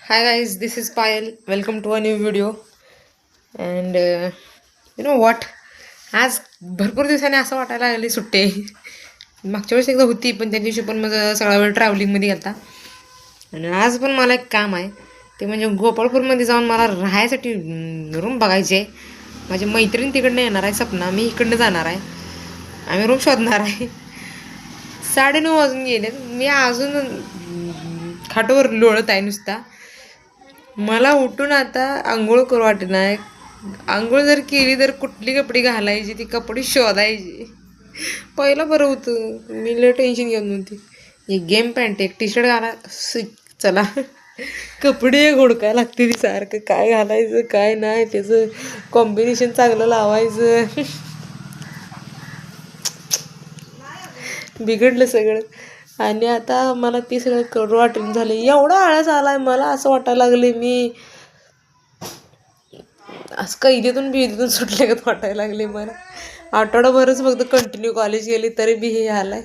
Hi guys, this is Payal. Welcome to a new video. And you know what? आज भरपूर दिवसांनी असं वाटायला लागली सुट्टी आहे. मागच्या वेळेस एकदा होती पण त्या दिवशी पण माझा सगळा वेळ ट्रॅव्हलिंगमध्ये गेला. आणि आज पण मला एक काम आहे ते म्हणजे गोपाळपूरमध्ये जाऊन मला राहायसाठी रूम बघायचे. माझी मैत्रीण तिकडनं येणार आहे सपना, मी इकडनं जाणार आहे. आम्ही रूम शोधणार आहे. 9:30 वाजून गेले, मी अजून खाटावर लोळत आहे नुसता. मला उठून आता आंघोळ करू वाटत नाही. आंघोळ जर केली तर कुठली कपडे घालायची, ती कपडे शोधायची. पहिलं बरं होतं, मी लय टेन्शन घेत नव्हती. एक गेम पॅन्ट एक टी शर्ट घाला चला. कपडे हुडकाय लागते ती सारखं, काय घालायचं काय नाही, त्याचं कॉम्बिनेशन चांगलं लावायचं. बिघडलं सगळं. आणि आता मला ती सगळं करू वाटून झाले. एवढा आळस आलाय मला, असं वाटायला लागले मी असं कैदेतून बिदेतून सुटले का वाटायला लागले मला. आठवडाभरच फक्त कंटिन्यू कॉलेज गेली तरी बी हे आलाय.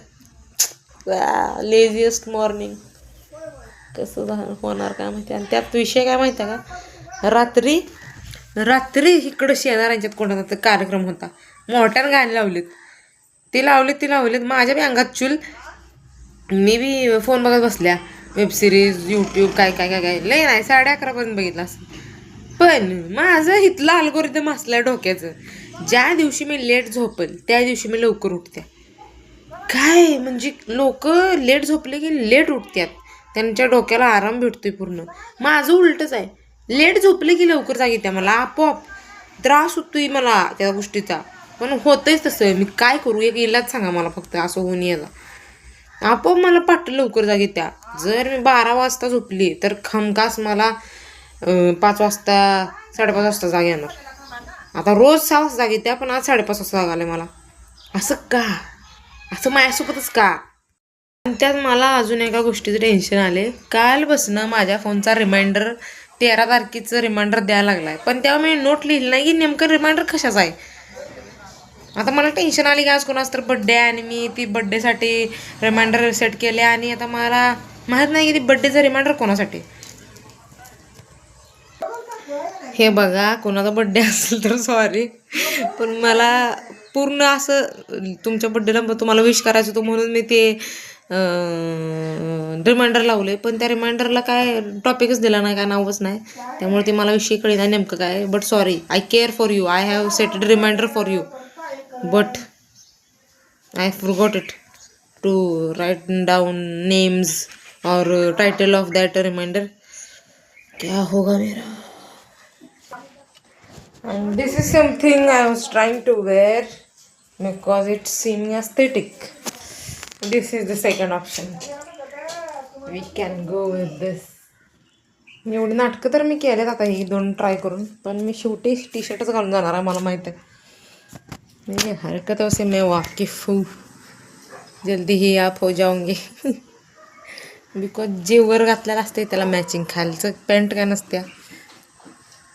लेझिएस्ट मॉर्निंग कसं होणार काय माहिती. आणि त्यात विषय काय माहिती आहे का, रात्री रात्री इकडं शेजाऱ्यांच्यात कोणाचा तर कार्यक्रम होता. मोठ्यानं गाणी लावलीत, ती लावलीत माझ्या बी अंगात चूल. मी बी फोन बघत बसल्या, वेबसिरीज यूट्यूब काय काय काय काय लय नाही 11:30 पर्यंत बघितलं असं. पण माझं इथलं अल्गोरिदम असलं डोक्याचं, ज्या दिवशी मी लेट झोपेल त्या दिवशी मी लवकर उठते. काय म्हणजे लोक लेट झोपले की लेट उठतात, त्यांच्या डोक्याला आराम भेटतोय पूर्ण. माझं उलटच आहे, लेट झोपले की लवकर जाग येते मला. आपोआप त्रास होतोय मला त्या गोष्टीचा, पण होतंच तसं. मी काय करू, एक इलाज सांगा मला फक्त असं होऊन यायला. आपोआप मला पाठ लवकर जाग येत्या. जर मी 12 वाजता झोपली तर हमखास मला 5 वाजता 5:30 वाजता जाग येणार. आता रोज 6 वाजता जाग येत्या, पण आज 5:30 वाजता जाग आले मला. असं का, असं माझ्यासोबतच का. आणि त्यात मला अजून एका गोष्टीचं टेन्शन आले. काल बसणं माझ्या फोनचा रिमाइंडर 13 तारखेचं रिमाइंडर द्यायला लागलाय, पण तेव्हा मी नोट लिहिली नाही की नेमकं रिमाइंडर कशाचा आहे. आता मला टेन्शन आली की आज कोणाच तर बड्डे आहे आणि मी ती बड्डेसाठी रिमाइंडर सेट केले आणि आता मला माहीत नाही की ती बड्डेचा रिमाइंडर कोणासाठी. हे बघा, कोणाचा बड्डे असेल तर सॉरी, पण मला पूर्ण असं तुमच्या बड्डेला तुम्हाला विश करायचं होतं म्हणून मी ते रिमाइंडर लावले. पण त्या रिमाइंडरला काय टॉपिकच दिला नाही, काय नावच नाही, त्यामुळे ते मला विषय कळेना नेमकं काय. But sorry, I care for you, I have seted reminder for you, but I forgot it to write down names or title of that reminder. क्या होगा मेरा. And this is something I was trying to wear because it's seeming aesthetic. This is the second option. We can go with this. एवढी नाटकं तर मी केलेत आता ही 2 try करून, पण मी शेवटी टी शर्टच घालून जाणार आहे. मला माहीत आहे मेरी हरकतों से मैं वाकिफ हूँ, जल्दी ही आप हो जाओगे. बिकॉज जे वर घातलेलं असते त्याला मॅचिंग, खालचं पॅन्ट काय नसत्या,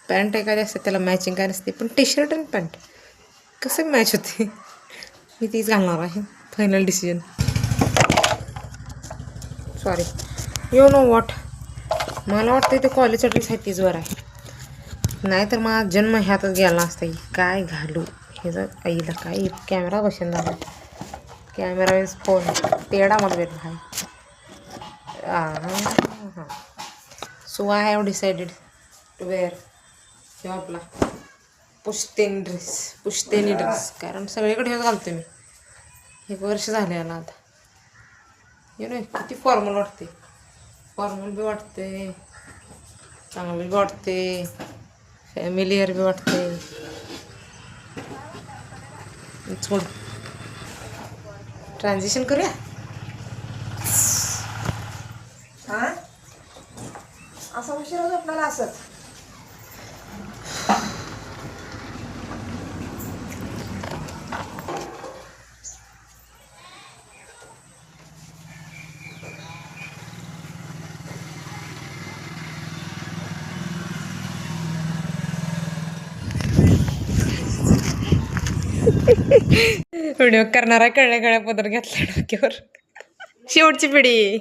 पॅन्ट एखादी असते त्याला मॅचिंग काय नसते, पण टी शर्ट आणि पॅन्ट कसं मॅच होते. मी तीच घालणार आहे, final decision. Sorry, you know what, मला वाटतं ते कॉलेजच्या ड्रेससाठीच वर आहे, नाहीतर माझा जन्म ह्यातच गेला असता. काय घालू ह्याचं आईला, काय कॅमेरा बसेन झाला. कॅमेरा मीन्स फोन पेडा मला भेट आहे. So I have decided to wear हे आपला पुश्तैनी ड्रेस, कारण सगळीकडे हेच घालतो मी. 1 वर्ष झाले याला आता. यू नो किती फॉर्मल वाटते, फॉर्मल बी वाटते, चांगलं बी वाटते, फॅमिलियर बी वाटते. सोड, ट्रान्झिशन करूया. हां असं उशीर होत आपल्याला असंच. व्हिडिओ करणारा कळल्या पदर घेतला डोक्यावर. शेवटची पिढी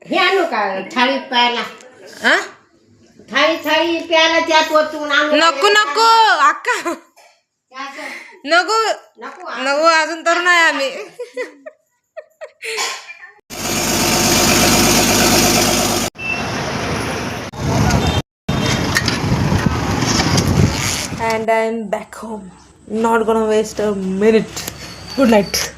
हे आणू का थाळी प्यायला हा थाळी प्यायला त्यात वरतून आणू नको नको अक्का नको नको नको अजून तर नाही आम्ही and I'm back home. Not gonna waste a minute. Good night.